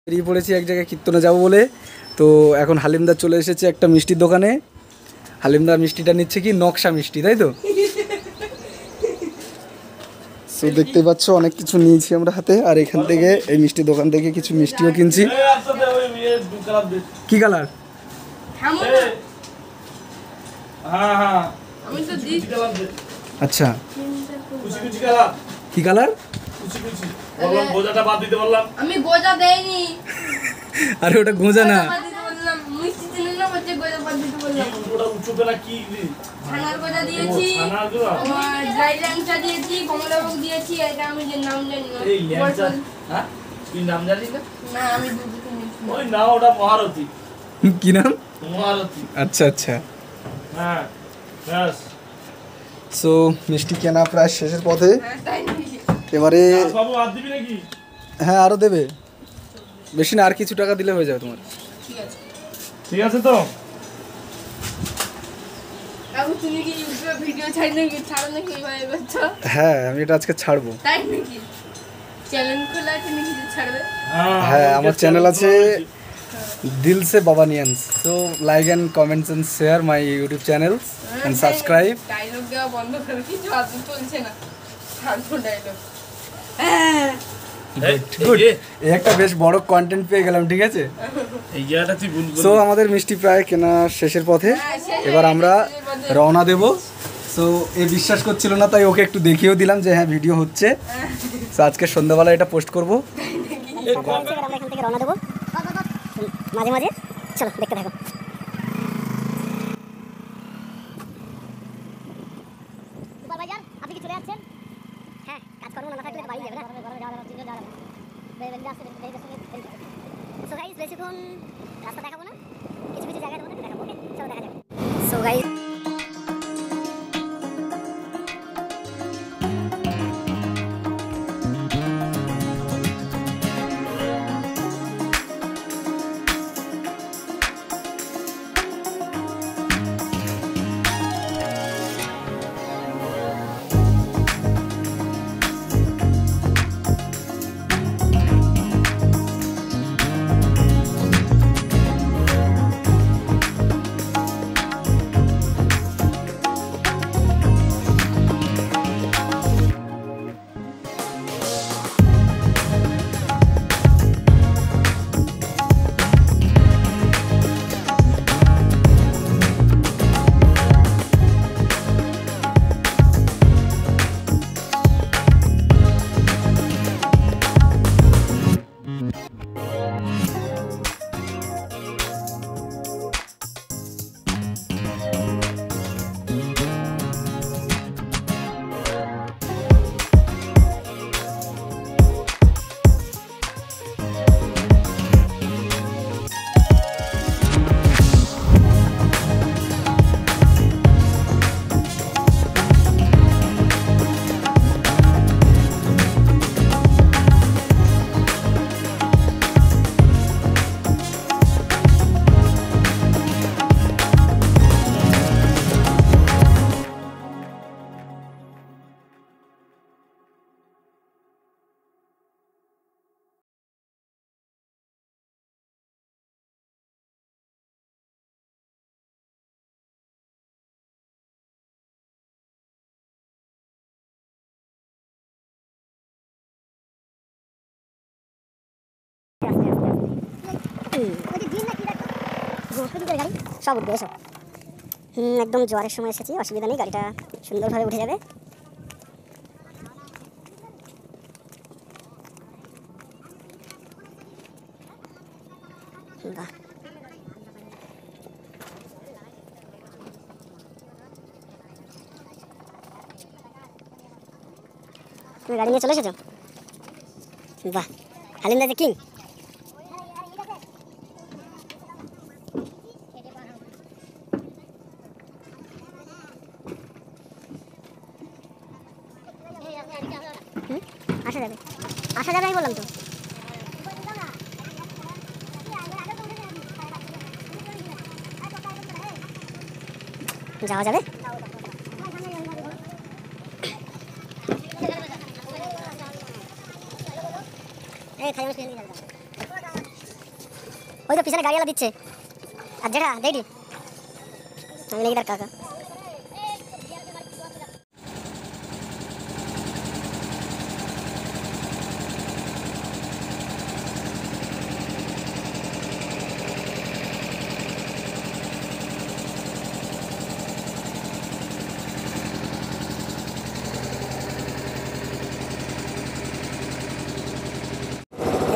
বেরিয়ে পড়েছি এক জায়গায় কীর্তনে যাবো বলে। তো এখন হালিমদার চলে এসেছে একটা মিষ্টির দোকানে। হালিমদার মিষ্টিটা নিচ্ছে কি নকশা মিষ্টি, তাই তো? সো দেখতে পাচ্ছ অনেক কিছু নিয়েছি আমরা হাতে, আর এখান থেকে এই মিষ্টির দোকান থেকে কিছু মিষ্টিও কিনছি। কি কালার? আচ্ছা কি কালার? আমি গোজা দেইনি। আরে ওটা গোজা না, মিষ্টি চিনি না, বলছে গোজা বাদ দিতে বললাম। ওটা উচ্চবেলা কি ছানার গোজা দিয়েছি, আর ড্রাই ল্যাংচা দিয়েছি, কমলাভোগ দিয়েছি, এটা আমি যে নাম জানি না। এই ল্যাংচা হ্যাঁ কি নাম জানি না? না আমি দুধ কিনেছি। ওই না ওটা মহারতি। কি নাম? মহারতি। আচ্ছা আচ্ছা হ্যাঁ ব্যাস। সো মিষ্টি কেনা প্রায় শেষের পথে। এবারে বাবু আর দিবি নাকি? হ্যাঁ আরো দেবে, বেশি না, আর কিছু টাকা দিলে হয়ে যাবে তোমার। ঠিক আছে, ঠিক আছে। তো বাবু তুমি কি ইউটিউবে ভিডিও ছাড়ো নাকি ভাই বাচ্চা? হ্যাঁ আমি এটা আজকে ছাড়বো। তাই নাকি? চ্যানেল খোলা আছে নাকি যে ছাড়বে? হ্যাঁ আমার চ্যানেল আছে Dil Se Babanians. So like and comments and share my YouTube channels and subscribe. Dialogue দেওয়া বন্ধ করো, কিছু আদৌ চলছে না, ছাড়বো ডায়লগ। গুড, এই একটা বেশ বড় কন্টেন্ট পেয়ে গেলাম, ঠিক আছে? এই জায়গাটা তুই ভুল করলি। সো আমাদের মিষ্টি প্রায় কেনা শেষের পথে, এবার আমরা রওনা দেব। সো এ বিশ্বাস করছিল না, তাই ওকে একটু দেখিয়েও দিলাম যে হ্যাঁ ভিডিও হচ্ছে। সো আজকে সন্ধ্যাবেলা এটা পোস্ট করবো। আমরা এখান থেকে রওনা দেবো মাঝে মাঝে, চলো দেখতে থাকো। সুপারভাইজার আপনি কি চলে যাচ্ছেন? হ্যাঁ কাজকর্ম না থাকলে বাড়ি যাবে না, সো গাইস বেশিক্ষণ রাস্তা দেখাবো না, কিছু কিছু জায়গার মধ্যে দেখাবো। ওকে চলো দেখা যাবে। সো গাইস সব উঠবে, এসো। একদম জোয়ারের সময় এসেছি, অসুবিধা নেই, গাড়িটা সুন্দরভাবে উঠে যাবে। বাহ, তুমি গাড়ি নিয়ে চলে এসেছো? বাহ, হালিমদা যে কিং। আসা যাবে, আসা যাবে, আমি বললাম তো। যাওয়া যাবে। এই খালি ওই তো পিছনে গাড়িওয়ালা দিচ্ছে। আর যেটা দেখি আমি লেগে তার কাকা।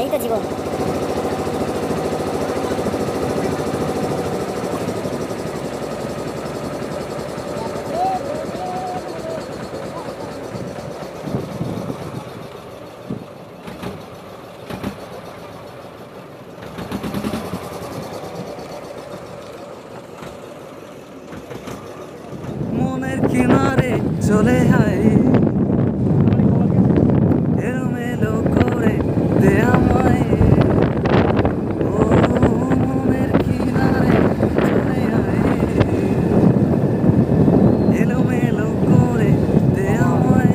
এই তো জীবন। মনের কিনারে চলে আয় এলোমেলো করে দে আমায়, ও মনের কিনারে চলে আয় এলোমেলো করে দে আমায়।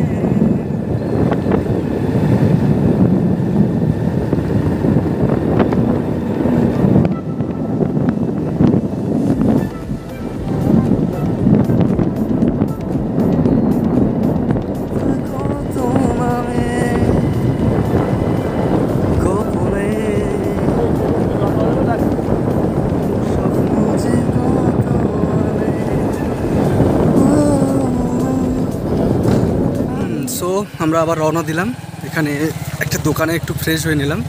সো আমরা আবার রওনা দিলাম। এখানে একটা দোকানে একটু ফ্রেশ হয়ে নিলাম।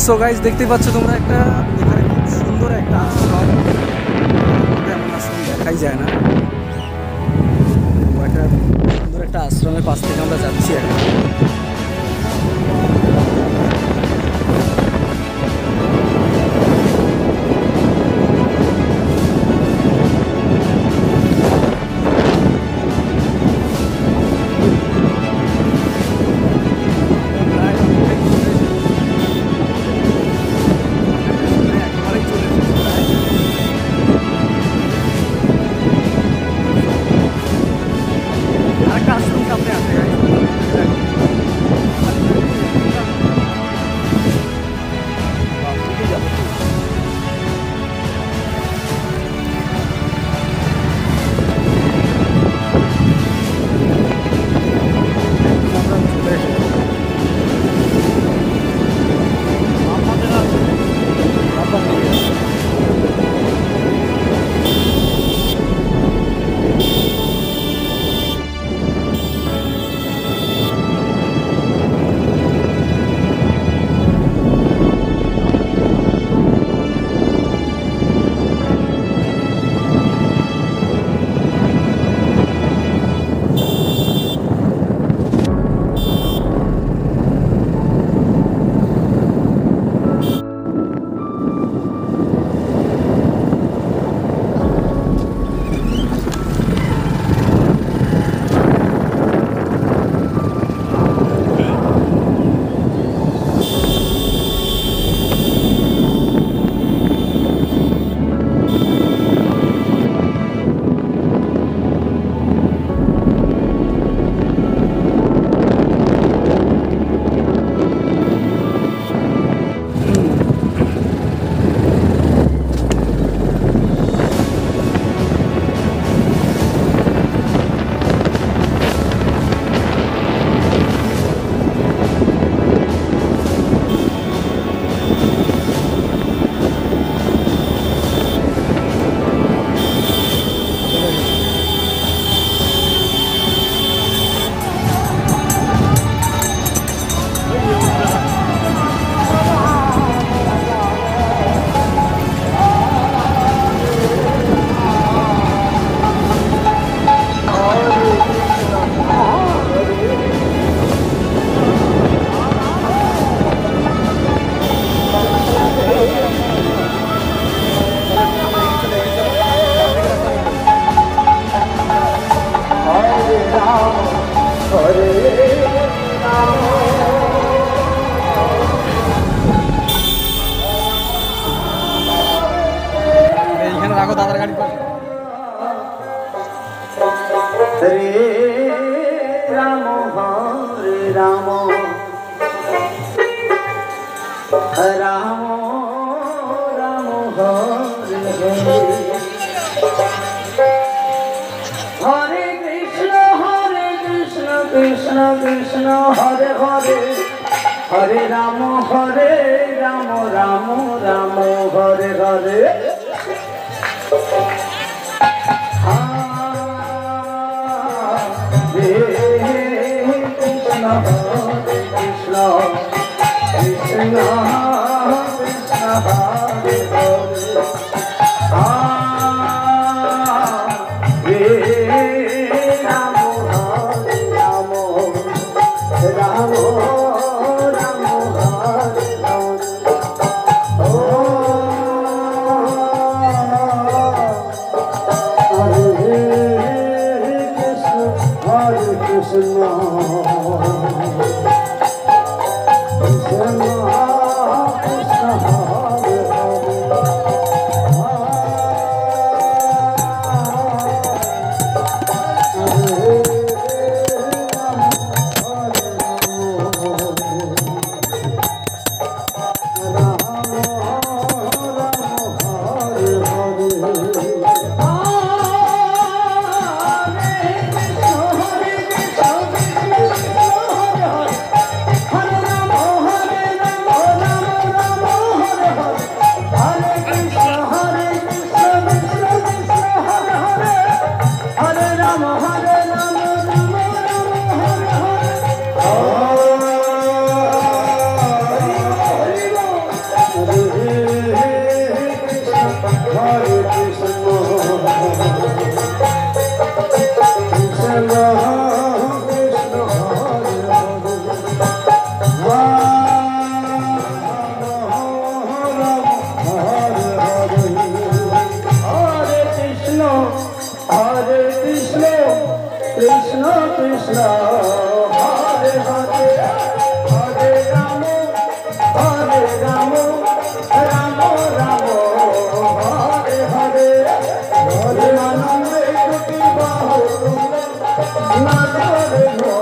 সো গাইস দেখতে পাচ্ছ তোমরা একটা এখানে খুব সুন্দর একটা আশ্রম, এমন আশ্রম দেখাই যায় না। একটা সুন্দর একটা আশ্রমের পাশ থেকে আমরা যাচ্ছি এখন। আরেকটা আশ্রম সামনে আছে। রাম রাম হরে হরে হরে কৃষ্ণ কৃষ্ণ কৃষ্ণ হরে হরে হরে রাম রাম রাম হরে হরে কৃষ্ণ হরে কৃষ্ণ কৃষ্ণ কৃষ্ণ হরে হরে রাম হরে রাম রাম রাম হরে হরে কৃষ্ণ কৃষ্ণ কৃষ্ণ হরে কৃষ্ণ কৃষ্ণ হরে হরে হরে রাম রাম রাম হরে হরে হরে আনন্দে দুটি বাহু না ধরে কৃষ্ণ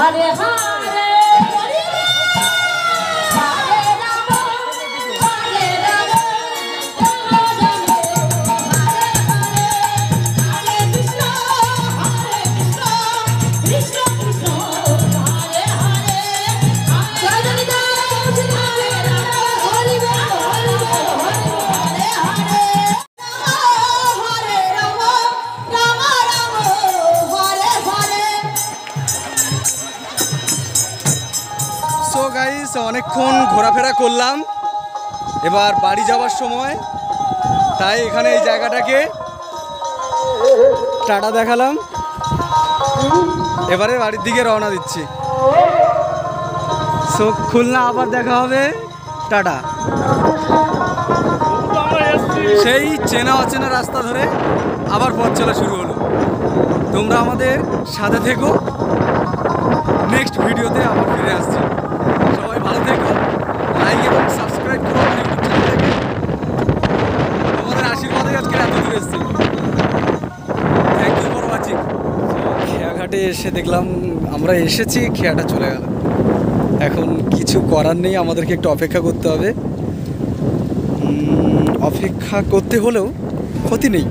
हरे हरे সো গাইস অনেকক্ষণ ঘোরাফেরা করলাম, এবার বাড়ি যাওয়ার সময়, তাই এখানে এই জায়গাটাকে টাটা দেখালাম। এবারে বাড়ির দিকে রওনা দিচ্ছি। সো খুলনা আবার দেখা হবে, টাটা। সেই চেনা অচেনা রাস্তা ধরে আবার পথ চলা শুরু হলো। তোমরা আমাদের সাথে থেকো, নেক্সট ভিডিওতে আবার ফিরে আসছি। সবাই ভালো থেকো, লাইক এবং সাবস্ক্রাইব করো ইউটিউব চ্যানেলটাকে। তোমাদের আশীর্বাদে আজকে এত দূর এসেছি। Thank you for watching. খেয়াঘাটে এসে দেখলাম আমরা এসেছি, খেয়াটা চলে গেল। এখন কিছু করার নেই, আমাদেরকে একটু অপেক্ষা করতে হবে। অপেক্ষা করতে হলেও ক্ষতি নেই,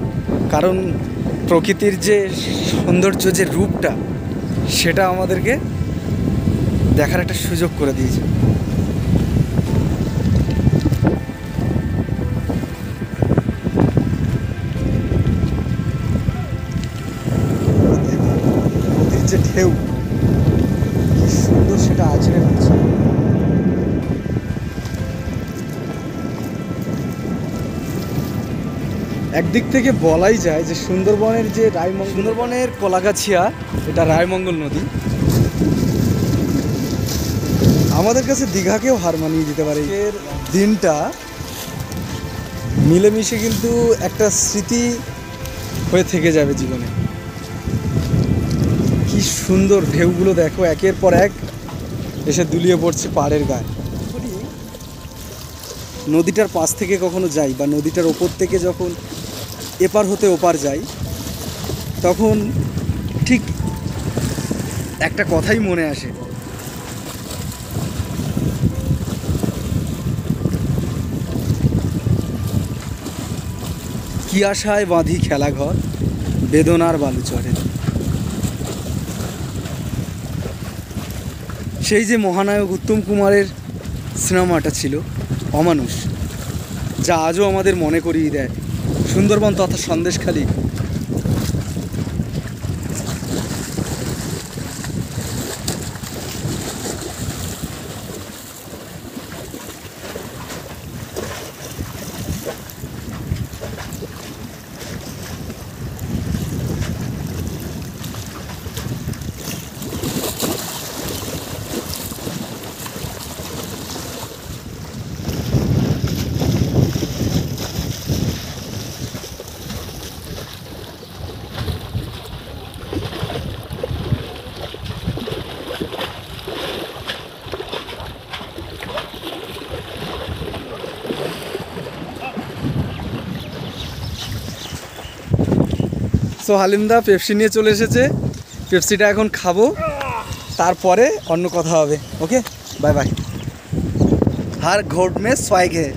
কারণ প্রকৃতির যে সৌন্দর্য, যে রূপটা, সেটা আমাদেরকে দেখার একটা সুযোগ করে দিয়েছে। নদীর যে ঢেউ কি সুন্দর সেটা আছড়ে পড়ছে। একদিক থেকে বলাই যায় যে সুন্দরবনের যে সুন্দরবনের কলাগাছিয়া, এটা রায়মঙ্গল নদী। আমাদের কাছে দীঘাকেও হার মানিয়ে দিতে পারে। এর দিনটা মিলেমিশে কিন্তু একটা স্মৃতি হয়ে থেকে যাবে জীবনে। কি সুন্দর ঢেউগুলো দেখো, একের পর এক এসে দুলিয়ে পড়ছে পাড়ের গায়ে। নদীটার পাশ থেকে কখনো যাই বা নদীটার ওপর থেকে যখন এপার হতে ওপার যাই, তখন ঠিক একটা কথাই মনে আসে, কি আশায় বাঁধি খেলাঘর, বেদনার বালু চড়ে। সেই যে মহানায়ক উত্তম কুমারের সিনেমাটা ছিল অমানুষ, যা আজও আমাদের মনে করিয়ে দেয় সুন্দরবন তথা সন্দেশখালী। সো হালিমদা পেপসি নিয়ে চলে এসেছে, পেপসিটা এখন খাবো, তারপরে অন্য কথা হবে। ওকে, বাই বাই। হার ঘোট মে সোয়াগ হে।